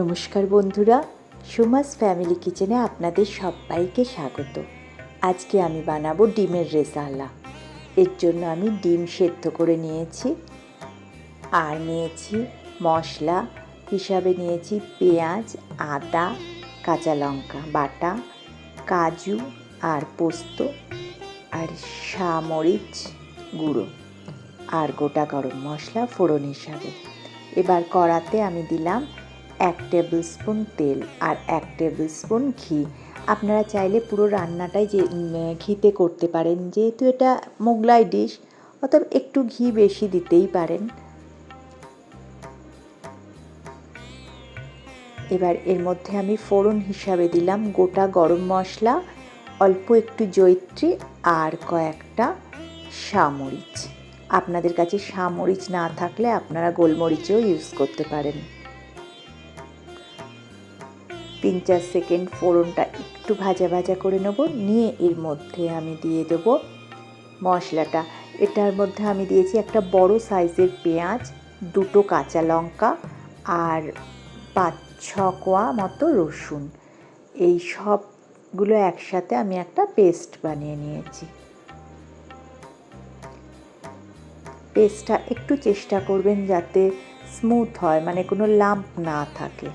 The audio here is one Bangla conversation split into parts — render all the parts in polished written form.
নমস্কার বন্ধুরা, সুমাস ফ্যামিলি কিচেনে আপনাদের সবাইকে স্বাগত। আজকে আমি বানাবো ডিমের রেজালা। এর জন্য আমি ডিম সেদ্ধ করে নিয়েছি আর নিয়েছি মশলা হিসাবে নিয়েছি পেঁয়াজ, আদা, কাঁচা লঙ্কা বাটা, কাজু আর পোস্ত আর মরিচ গুঁড়ো আর গোটা গরম মশলা ফোড়ন হিসাবে। এবার কড়াতে আমি দিলাম 1 টেবিল স্পুন তেল আর 1 টেবিল স্পুন ঘি। আপনারা চাইলে পুরো রান্নাটাই ঘিতে করতে পারেন, যেহেতু এটা মোগলাই ডিশ, অতএব একটু ঘি বেশি দিতেই পারেন। এবার এর মধ্যে আমি ফোড়ন হিসাবে দিলাম গোটা গরম মশলা, অল্প একটু জয়িত্রী আর কয়েকটা মরিচ। আপনাদের কাছে মরিচ না থাকলে আপনারা গোলমরিচও ইউজ করতে পারেন। 3-4 সেকেন্ড ফোড়নটা একটু ভাজা ভাজা করে নেব, নিয়ে এর মধ্যে আমি দিয়ে দেবো মশলাটা। এটার মধ্যে আমি দিয়েছি একটা বড় সাইজের পেঁয়াজ, 2টো কাঁচা লঙ্কা আর 5-6 কোয়া মতো রসুন। এই সবগুলো একসাথে আমি একটা পেস্ট বানিয়ে নিয়েছি। পেস্টটা একটু চেষ্টা করবেন যাতে স্মুথ হয়, মানে কোনো লাম্প না থাকে।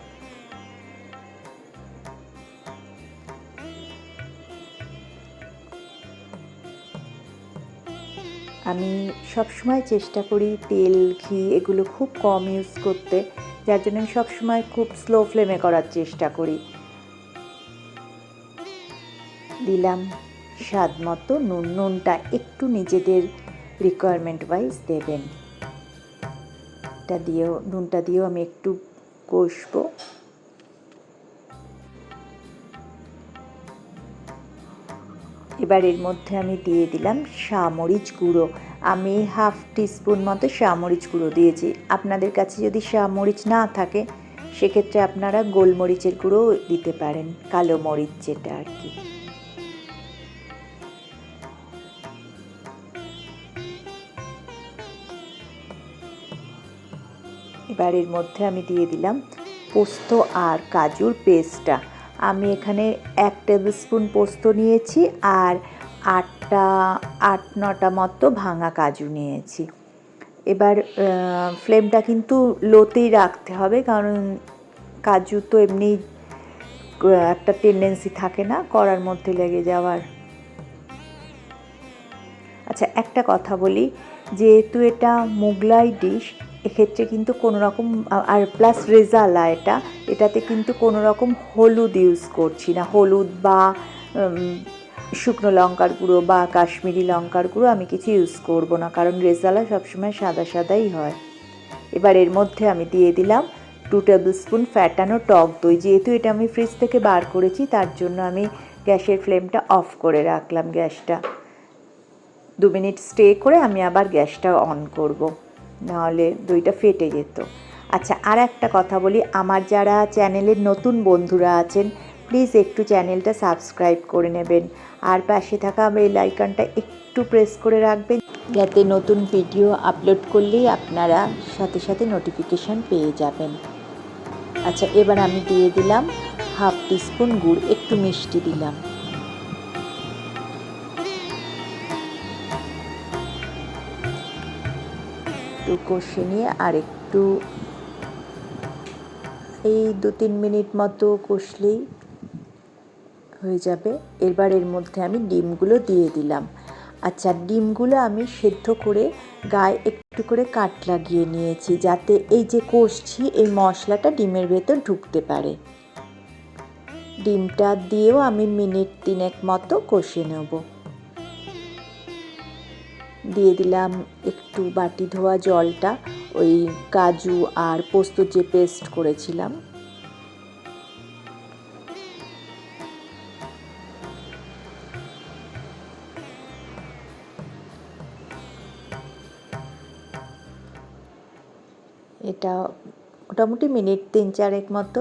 আমি সবসময় চেষ্টা করি তেল, ঘি এগুলো খুব কম ইউজ করতে, যার জন্য আমি সবসময় খুব স্লো ফ্লেমে করার চেষ্টা করি। দিলাম স্বাদ মতো নুন। নুনটা একটু নিজেদের রিকোয়ারমেন্ট ওয়াইজ দেবেন। নুনটা দিয়েও আমি একটু কষবো। এবার এর মধ্যে আমি দিয়ে দিলাম মরিচ গুঁড়ো। আমি 1/2 টিস্পুন মতো মরিচ গুঁড়ো দিয়েছি। আপনাদের কাছে যদি মরিচ না থাকে সেক্ষেত্রে আপনারা গোলমরিচের গুঁড়ো দিতে পারেন, কালো মরিচ যেটা আর কি। এবার এর মধ্যে আমি দিয়ে দিলাম পোস্ত আর কাজুর পেস্টটা। আমি এখানে 1 টেবিল স্পুন পোস্ত নিয়েছি আর 8-9টা মতো ভাঙা কাজু নিয়েছি। এবার ফ্লেমটা কিন্তু লোতেই রাখতে হবে, কারণ কাজু তো এমনি একটা টেন্ডেন্সি থাকে না কড়ার মধ্যে লেগে যাওয়ার। আচ্ছা, একটা কথা বলি, যেহেতু এটা মোগলাই ডিশ, এক্ষেত্রে কিন্তু কোনো রকম, আর প্লাস রেজালা এটাতে কিন্তু কোনো রকম হলুদ ইউজ করছি না। হলুদ বা শুকনো লঙ্কার গুঁড়ো বা কাশ্মীরি লঙ্কার গুঁড়ো আমি কিছু ইউজ করব না, কারণ রেজালা সবসময় সাদা সাদাই হয়। এবার এর মধ্যে আমি দিয়ে দিলাম 2 টেবিল স্পুন ফ্যাটানো টক দই। যেহেতু এটা আমি ফ্রিজ থেকে বার করেছি, তার জন্য আমি গ্যাসের ফ্লেমটা অফ করে রাখলাম। গ্যাসটা 2 মিনিট স্টে করে আমি আবার গ্যাসটা অন করব, নাহলে দইটা ফেটে যেত। আচ্ছা, আর একটা কথা বলি, আমার যারা চ্যানেলের নতুন বন্ধুরা আছেন, প্লিজ একটু চ্যানেলটা সাবস্ক্রাইব করে নেবেন আর পাশে থাকা বেল আইকনটা একটু প্রেস করে রাখবেন, যাতে নতুন ভিডিও আপলোড করলেই আপনারা সাথে সাথে নোটিফিকেশান পেয়ে যাবেন। আচ্ছা, এবার আমি দিয়ে দিলাম 1/2 টিস্পুন গুড়, একটু মিষ্টি দিলাম। একটু কষে নিয়ে আর একটু এই 2-3 মিনিট মতো কষলেই হয়ে যাবে। এবার এর মধ্যে আমি ডিমগুলো দিয়ে দিলাম। আচ্ছা, ডিমগুলো আমি সেদ্ধ করে গায়ে একটু করে কাট লাগিয়ে নিয়েছি, যাতে এই যে কষছি এই মশলাটা ডিমের ভেতর ঢুকতে পারে। ডিমটা দিয়েও আমি মিনিট 3 মতো কষে নেব। দিয়ে দিলাম একটু বাটি ধোয়া জলটা, ওই কাজু আর পোস্ত যে পেস্ট করেছিলাম। এটা মোটামুটি মিনিট 3-4 মতো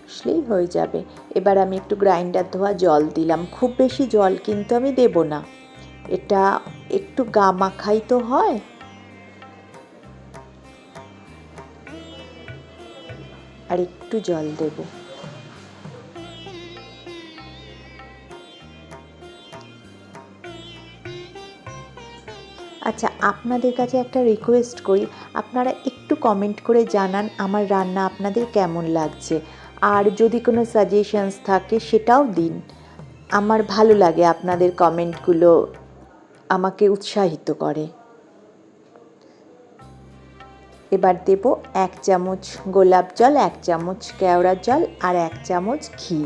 কষলেই হয়ে যাবে। এবার আমি একটু গ্রাইন্ডার ধোয়া জল দিলাম। খুব বেশি জল কিন্তু আমি দেব না, এটা একটু গা মাখাই তো হয়। আর একটু জল দেব। আচ্ছা, আপনাদের কাছে একটা রিকোয়েস্ট করি, আপনারা একটু কমেন্ট করে জানান আমার রান্না আপনাদের কেমন লাগছে, আর যদি কোনো সাজেশনস থাকে সেটাও দিন। আমার ভালো লাগে, আপনাদের কমেন্টগুলো আমাকে উৎসাহিত করে। এবার দেব 1 চামচ গোলাপ জল, 1 চামচ কেওড়া জল আর 1 চামচ ঘি।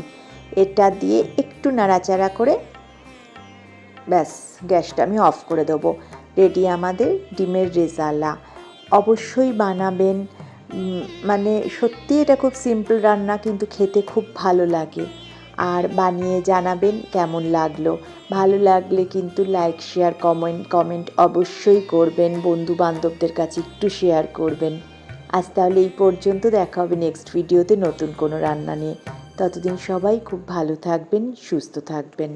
এটা দিয়ে একটু নাড়াচাড়া করে ব্যাস গ্যাসটা আমি অফ করে দেবো। রেডি আমাদের ডিমের রেজালা। অবশ্যই বানাবেন, মানে সত্যি এটা খুব সিম্পল রান্না, কিন্তু খেতে খুব ভালো লাগে। আর বানিয়ে জানাবেন কেমন লাগলো। ভালো লাগলে কিন্তু লাইক শেয়ার কমেন্ট অবশ্যই করবেন, বন্ধু বান্ধবদের কাছে একটু শেয়ার করবেন। আজ তাহলে এই পর্যন্ত, দেখা হবে নেক্সট ভিডিওতে নতুন কোনো রান্না নিয়ে। ততদিন সবাই খুব ভালো থাকবেন, সুস্থ থাকবেন।